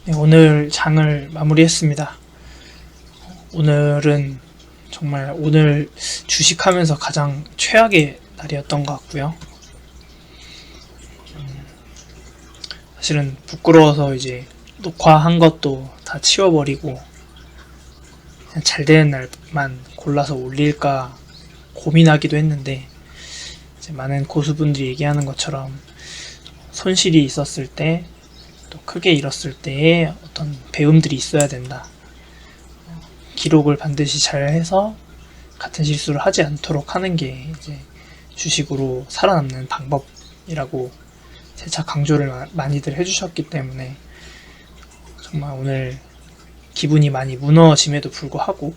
네, 오늘 장을 마무리했습니다. 오늘은 정말 오늘 주식하면서 가장 최악의 날이었던 것 같고요. 사실은 부끄러워서 이제 녹화한 것도 다 치워버리고 그냥 잘 되는 날만 골라서 올릴까 고민하기도 했는데, 이제 많은 고수분들이 얘기하는 것처럼 손실이 있었을 때, 또 크게 잃었을 때의 어떤 배움들이 있어야 된다. 기록을 반드시 잘 해서 같은 실수를 하지 않도록 하는 게 이제 주식으로 살아남는 방법이라고 재차 강조를 많이들 해주셨기 때문에, 정말 오늘 기분이 많이 무너짐에도 불구하고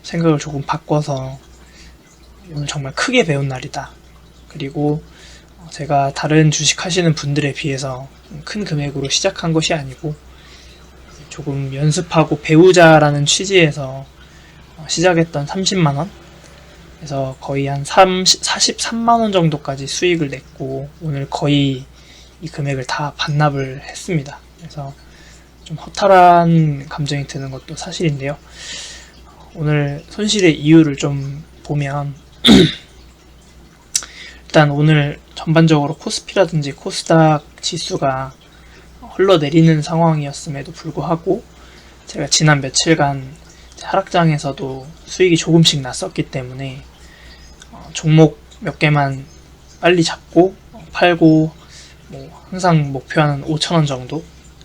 생각을 조금 바꿔서 오늘 정말 크게 배운 날이다. 그리고 제가 다른 주식 하시는 분들에 비해서 큰 금액으로 시작한 것이 아니고 조금 연습하고 배우자라는 취지에서 시작했던 30만원 그래서 거의 한 43만원 정도까지 수익을 냈고, 오늘 거의 이 금액을 다 반납을 했습니다. 그래서 좀 허탈한 감정이 드는 것도 사실인데요. 오늘 손실의 이유를 좀 보면 일단 오늘 전반적으로 코스피라든지 코스닥 지수가 흘러내리는 상황이었음에도 불구하고 제가 지난 며칠간 하락장에서도 수익이 조금씩 났었기 때문에 종목 몇 개만 빨리 잡고 팔고 항상 목표하는 5,000원 정도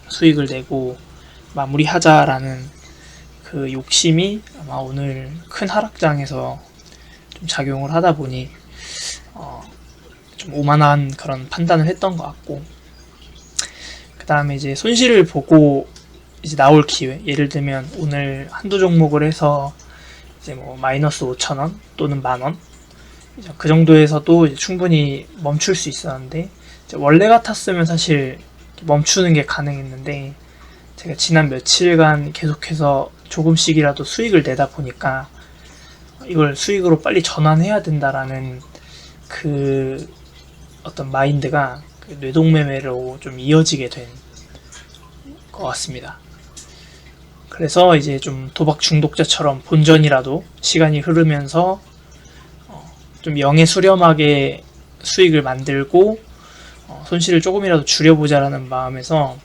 수익을 내고 마무리하자라는 그 욕심이 아마 오늘 큰 하락장에서 좀 작용을 하다 보니 좀 오만한 그런 판단을 했던 것 같고, 그 다음에 이제 손실을 보고 이제 나올 기회, 예를 들면 오늘 한두 종목을 해서 이제 마이너스 5,000원 또는 만원 그 정도에서도 이제 충분히 멈출 수 있었는데, 이제 원래 같았으면 사실 멈추는 게 가능했는데, 제가 지난 며칠간 계속해서 조금씩이라도 수익을 내다 보니까 이걸 수익으로 빨리 전환해야 된다라는 그 어떤 마인드가 그 뇌동매매로 좀 이어지게 된 것 같습니다. 그래서 이제 좀 도박 중독자처럼 본전이라도 시간이 흐르면서 좀 영에 수렴하게 수익을 만들고 손실을 조금이라도 줄여보자라는 마음에서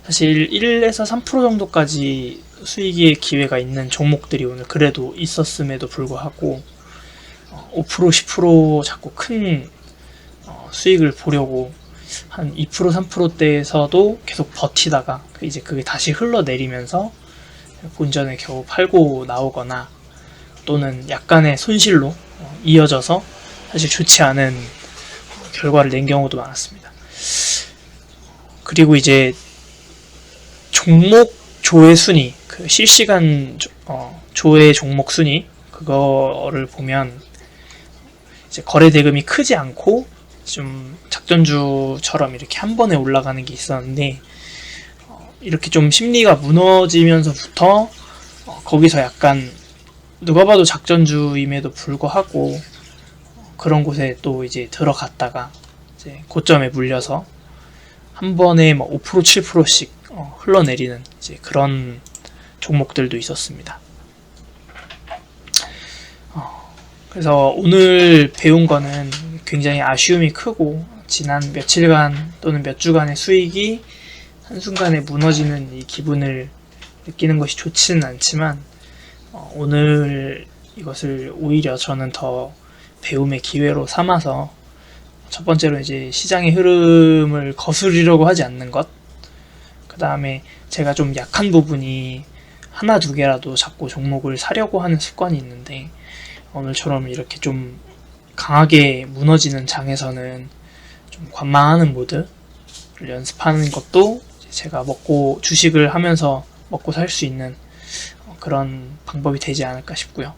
사실 1에서 3% 정도까지 수익의 기회가 있는 종목들이 오늘 그래도 있었음에도 불구하고 5% 10% 자꾸 큰 수익을 보려고 한 2% 3%대에서도 계속 버티다가 이제 그게 다시 흘러내리면서 본전을 겨우 팔고 나오거나 또는 약간의 손실로 이어져서 사실 좋지 않은 결과를 낸 경우도 많았습니다. 그리고 이제 종목 조회 순위, 그 실시간 조회 종목 순위 그거를 보면 이제 거래 대금이 크지 않고 좀 작전주처럼 이렇게 한 번에 올라가는 게 있었는데, 이렇게 좀 심리가 무너지면서부터 거기서 약간 누가 봐도 작전주임에도 불구하고 그런 곳에 또 이제 들어갔다가 이제 고점에 물려서 한 번에 5% 7%씩 흘러내리는 이제 그런 종목들도 있었습니다. 그래서 오늘 배운 거는 굉장히 아쉬움이 크고, 지난 며칠간 또는 몇 주간의 수익이 한순간에 무너지는 이 기분을 느끼는 것이 좋지는 않지만, 오늘 이것을 오히려 저는 더 배움의 기회로 삼아서 첫 번째로 이제 시장의 흐름을 거스르려고 하지 않는 것, 그 다음에 제가 좀 약한 부분이 하나 두 개라도 자꾸 종목을 사려고 하는 습관이 있는데, 오늘처럼 이렇게 좀 강하게 무너지는 장에서는 좀 관망하는 모드를 연습하는 것도 제가 주식을 하면서 먹고 살 수 있는 그런 방법이 되지 않을까 싶고요.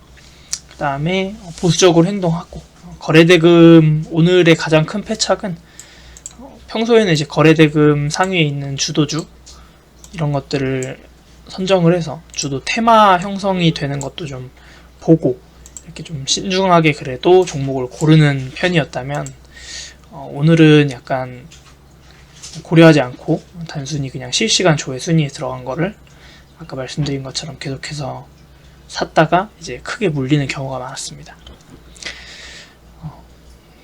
그 다음에 보수적으로 행동하고, 거래대금 오늘의 가장 큰 패착은 평소에는 이제 거래대금 상위에 있는 주도주 이런 것들을 선정을 해서 주도 테마 형성이 되는 것도 좀 보고 이렇게 좀 신중하게 그래도 종목을 고르는 편이었다면, 오늘은 약간 고려하지 않고 단순히 그냥 실시간 조회 순위에 들어간 거를 아까 말씀드린 것처럼 계속해서 샀다가 이제 크게 물리는 경우가 많았습니다.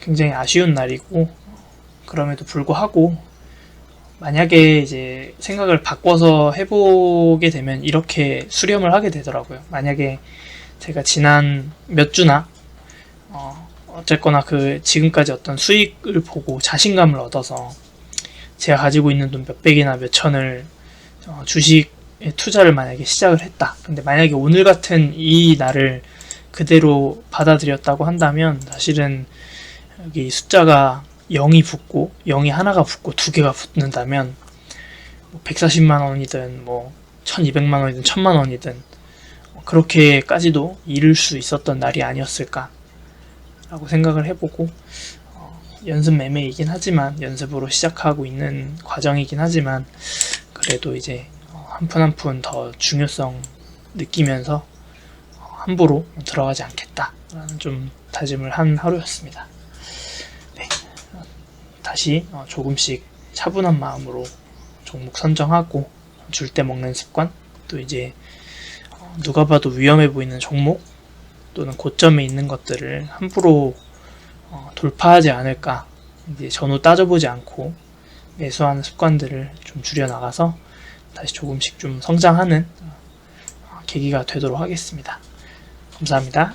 굉장히 아쉬운 날이고, 그럼에도 불구하고 만약에 이제 생각을 바꿔서 해보게 되면 이렇게 수렴을 하게 되더라고요. 만약에 제가 지난 몇 주나 어쨌거나 그 지금까지 어떤 수익을 보고 자신감을 얻어서 제가 가지고 있는 돈 몇백이나 몇천을 주식에 투자를 만약에 시작을 했다. 근데 만약에 오늘 같은 이 날을 그대로 받아들였다고 한다면 사실은 여기 숫자가 0이 붙고 0이 하나가 붙고 두 개가 붙는다면 140만 원이든 뭐 1200만 원이든 1000만 원이든 그렇게까지도 이룰 수 있었던 날이 아니었을까 라고 생각을 해보고, 연습 매매이긴 하지만 연습으로 시작하고 있는 과정이긴 하지만 그래도 이제 한 푼 한 푼 더 중요성 느끼면서 함부로 들어가지 않겠다라는 좀 다짐을 한 하루였습니다. 네. 다시 조금씩 차분한 마음으로 종목 선정하고 줄 때 먹는 습관, 또 이제 누가 봐도 위험해 보이는 종목 또는 고점에 있는 것들을 함부로 돌파하지 않을까, 이제 전후 따져보지 않고 매수하는 습관들을 좀 줄여나가서 다시 조금씩 좀 성장하는 계기가 되도록 하겠습니다. 감사합니다.